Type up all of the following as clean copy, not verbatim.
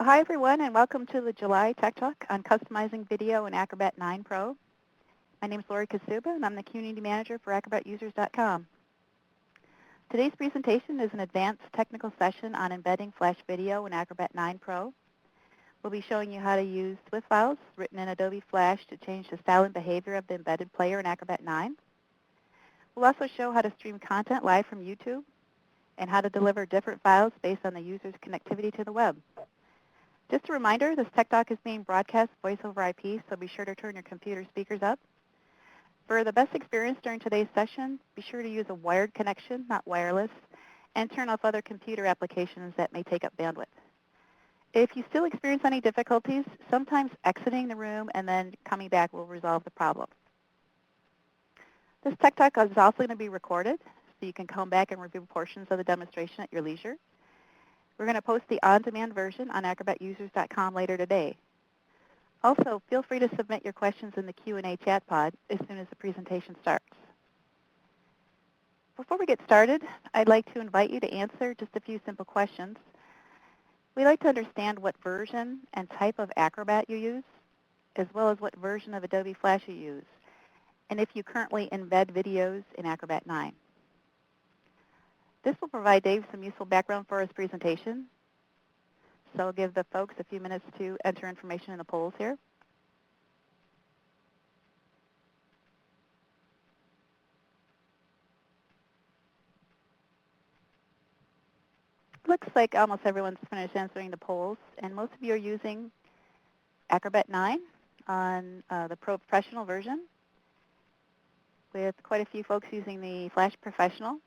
Hi everyone, and welcome to the July Tech Talk on customizing video in Acrobat 9 Pro. My name is Lori Kasuba, and I'm the Community Manager for AcrobatUsers.com. Today's presentation is an advanced technical session on embedding Flash video in Acrobat 9 Pro. We'll be showing you how to use Swift files written in Adobe Flash to change the style and behavior of the embedded player in Acrobat 9. We'll also show how to stream content live from YouTube and how to deliver different files based on the user's connectivity to the web. Just a reminder, this Tech Talk is being broadcast voice over IP, so be sure to turn your computer speakers up. For the best experience during today's session, be sure to use a wired connection, not wireless, and turn off other computer applications that may take up bandwidth. If you still experience any difficulties, sometimes exiting the room and then coming back will resolve the problem. This Tech Talk is also going to be recorded, so you can come back and review portions of the demonstration at your leisure. We're going to post the on-demand version on AcrobatUsers.com later today. Also, feel free to submit your questions in the Q&A chat pod as soon as the presentation starts. Before we get started, I'd like to invite you to answer just a few simple questions. We'd like to understand what version and type of Acrobat you use, as well as what version of Adobe Flash you use, and if you currently embed videos in Acrobat 9. This will provide Dave some useful background for his presentation. So I'll give the folks a few minutes to enter information in the polls here. Looks like almost everyone's finished answering the polls, and most of you are using Acrobat 9 on the Pro Professional version, with quite a few folks using the Flash Professional.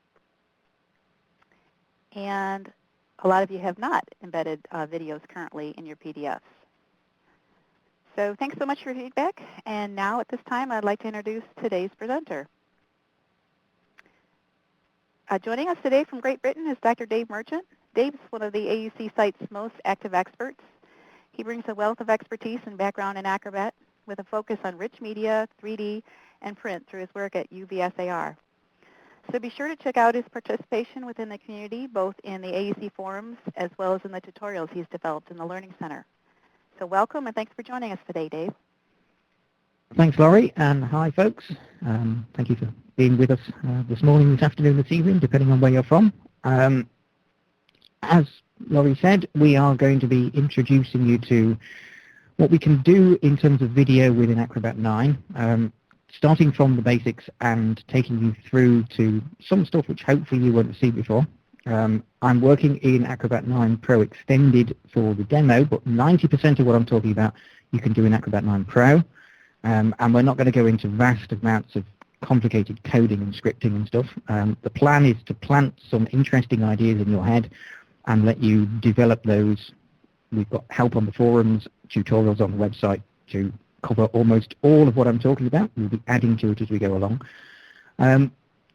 And a lot of you have not embedded videos currently in your PDFs. So thanks so much for your feedback. And now at this time, I'd like to introduce today's presenter. Joining us today from Great Britain is Dr. Dave Merchant. Dave is one of the AUC site's most active experts. He brings a wealth of expertise and background in Acrobat with a focus on rich media, 3D, and print through his work at UVSAR. So be sure to check out his participation within the community, both in the AUC forums as well as in the tutorials he's developed in the Learning Center. So welcome, and thanks for joining us today, Dave. Thanks, Laurie, and hi, folks. Thank you for being with us this morning, this afternoon, this evening, depending on where you're from. As Laurie said, we are going to be introducing you to what we can do in terms of video within Acrobat 9. Starting from the basics and taking you through to some stuff which hopefully you won't have seen before. I'm working in Acrobat 9 Pro Extended for the demo, but 90% of what I'm talking about you can do in Acrobat 9 Pro. And we're not going to go into vast amounts of complicated coding and scripting and stuff. The plan is to plant some interesting ideas in your head and let you develop those. We've got help on the forums, tutorials on the website to cover almost all of what I'm talking about. We'll be adding to it as we go along.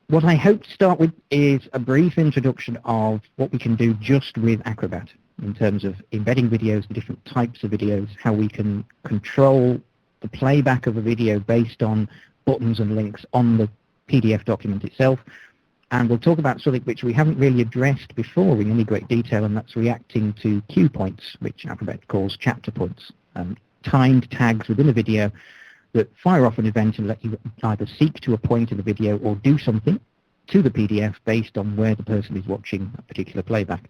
What I hope to start with is a brief introduction of what we can do just with Acrobat in terms of embedding videos, the different types of videos, how we can control the playback of a video based on buttons and links on the PDF document itself. And we'll talk about something which we haven't really addressed before in any great detail, and that's reacting to cue points, which Acrobat calls chapter points. Timed tags within a video that fire off an event and let you either seek to a point in the video or do something to the PDF based on where the person is watching a particular playback.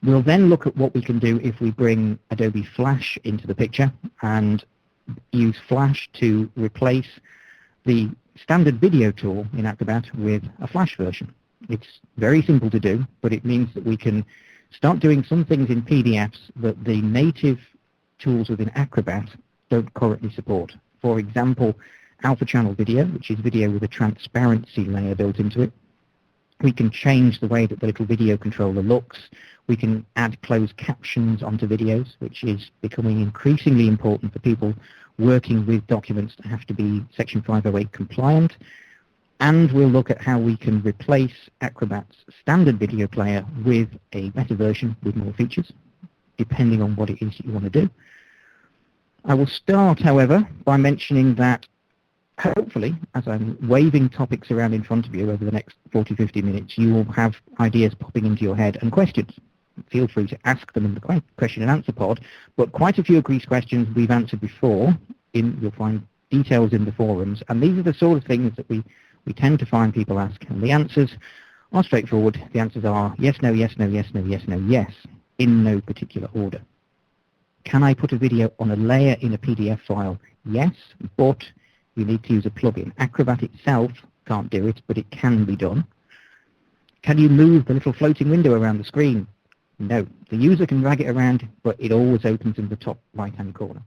We'll then look at what we can do if we bring Adobe Flash into the picture and use Flash to replace the standard video tool in Acrobat with a Flash version. It's very simple to do, but it means that we can start doing some things in PDFs that the native tools within Acrobat don't currently support. For example, alpha channel video, which is video with a transparency layer built into it. We can change the way that the little video controller looks. We can add closed captions onto videos, which is becoming increasingly important for people working with documents that have to be Section 508 compliant. And we'll look at how we can replace Acrobat's standard video player with a better version with more features, depending on what it is that you want to do. I will start, however, by mentioning that hopefully, as I'm waving topics around in front of you over the next 40-50 minutes, you will have ideas popping into your head and questions. feel free to ask them in the question and answer pod, but quite a few of these questions we've answered before. You'll find details in the forums, and these are the sort of things that we tend to find people ask, and the answers are straightforward. The answers are yes, no, yes, no, yes, no, yes, no, yes, in no particular order. Can I put a video on a layer in a PDF file? Yes, but you need to use a plugin. Acrobat itself can't do it, but it can be done. Can you move the little floating window around the screen? No. The user can drag it around, but it always opens in the top right-hand corner.